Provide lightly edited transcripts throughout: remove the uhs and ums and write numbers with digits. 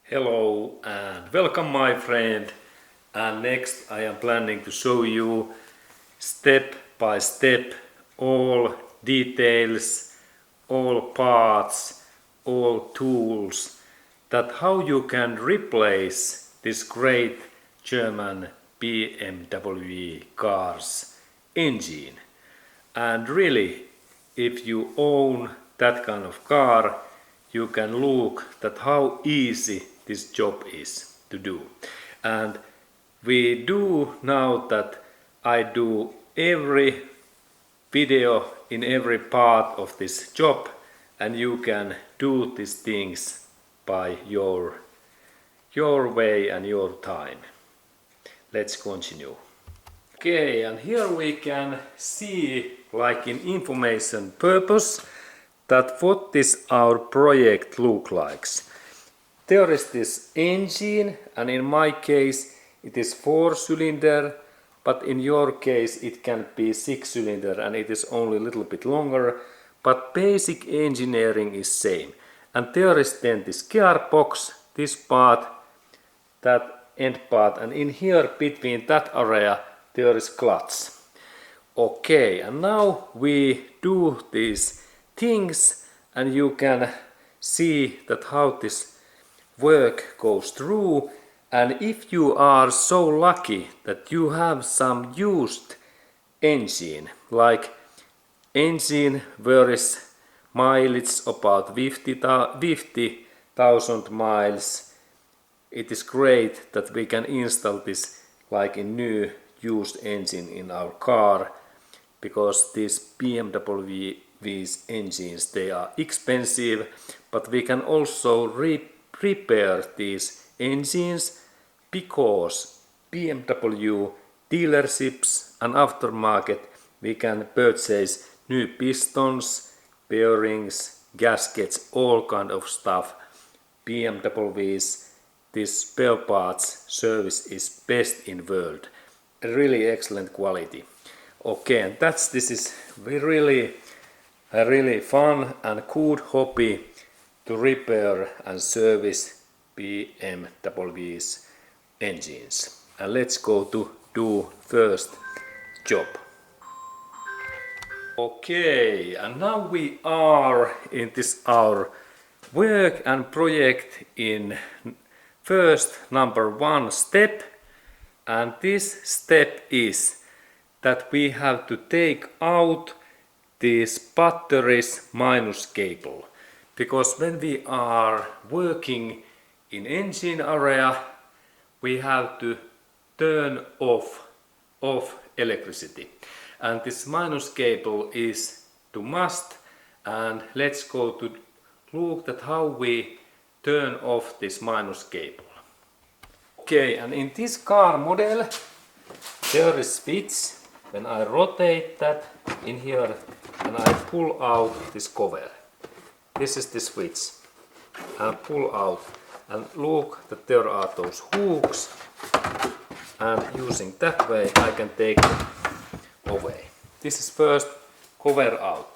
Hello and welcome my friend, and next I am planning to show you step by step all details, all parts, all tools, that how you can replace this great German BMW car's engine. And really, if you own that kind of car, you can look that how easy this job is to do. And we do now that I do every video in every part of this job, and you can do these things by your way and your time. Let's continue. Okay, and here we can see, like in information purpose, that what this our project look like. There is this engine, and in my case it is 4-cylinder, but in your case it can be 6-cylinder and it is only a little bit longer, but basic engineering is same. And there is then this gearbox, this part, that end part, and in here between that area there is clutch. Okay, and now we do these things, and you can see that how this work goes through. And if you are so lucky that you have some used engine, like engine where is mileage about 50,000 miles, it is great that we can install this like a new used engine in our car, because these BMW's engines, they are expensive, but we can also repair these engines, because BMW dealerships and aftermarket we can purchase new pistons, bearings, gaskets, all kind of stuff. BMW's this spare parts service is best in world, really excellent quality. Okay, and this is really fun and good hobby to repair and service BMW's engines. And let's go to do first job. Okay, and now we are in this our work and project in first number 1 step, and this step is that we have to take out this batteries minus cable, because when we are working in engine area we have to turn off electricity, and this minus cable is to must. And let's go to look at how we turn off this minus cable. Okay, and in this car model there is switch. When I rotate that in here and I pull out this cover, this is the switch, and pull out, and look that there are those hooks, and using that way I can take it away. This is first cover out.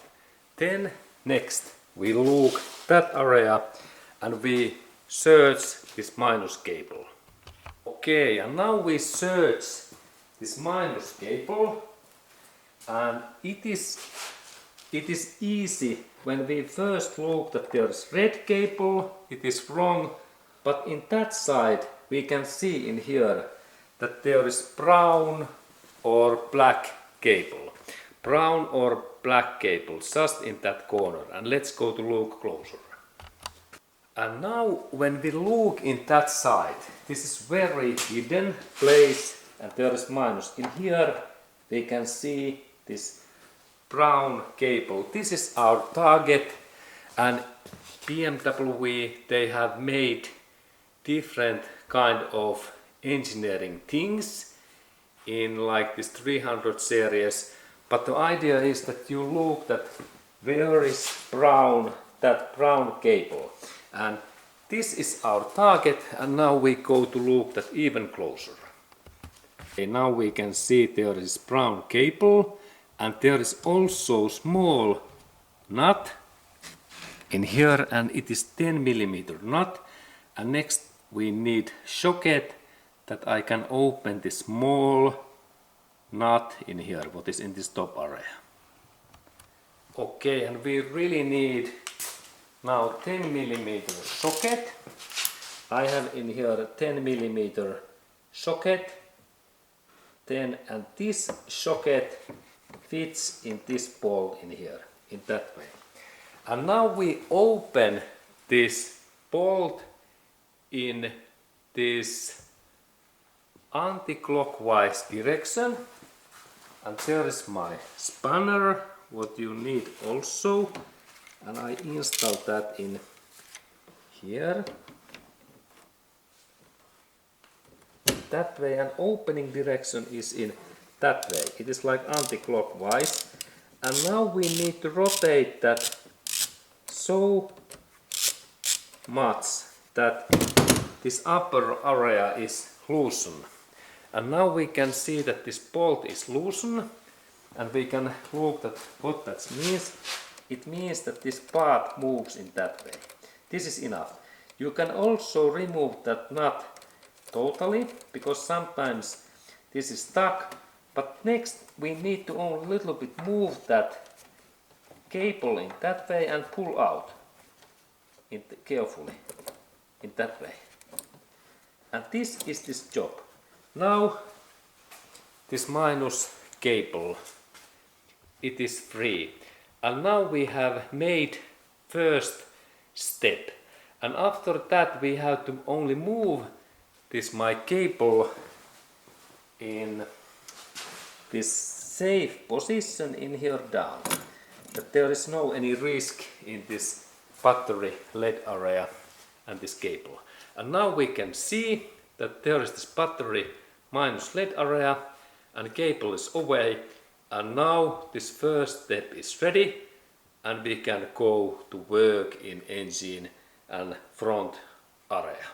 Then next we look that area and we search this minus cable. Okay, and now we search this minus cable, and it is easy. When we first look that there is red cable, it is wrong, but in that side we can see in here that there is brown or black cable. Brown or black cable just in that corner, and let's go to look closer. And now when we look in that side, this is very hidden place, and there is minus. In here we can see this brown cable. This is our target, and BMW, they have made different kind of engineering things in like this 300 series, but the idea is that you look that where is brown, that brown cable, and this is our target. And now we go to look that even closer. Okay, now we can see there is brown cable, and there is also small nut in here, and it is 10 mm nut, and next we need socket that I can open this small nut in here, what is in this top area. Okay, and we really need now 10mm socket. I have in here 10mm socket, 10, and this socket fits in this bolt in here, in that way. And now we open this bolt in this anti-clockwise direction, and there is my spanner, what you need also, and I install that in here. That way, and opening direction is in that way. It is like anti-clockwise, and now we need to rotate that so much that this upper area is loosened. And now we can see that this bolt is loosened, and we can look at what that means. It means that this part moves in that way. This is enough. You can also remove that nut totally, because sometimes this is stuck, but next we need to only a little bit move that cable in that way and pull out carefully in that way. And this is this job. Now this minus cable, it is free, and now we have made first step, and after that we have to only move this my cable in this safe position in here down, that there is no any risk in this battery LED area and this cable. And now we can see that there is this battery minus LED area and cable is away, and now this first step is ready, and we can go to work in engine and front area.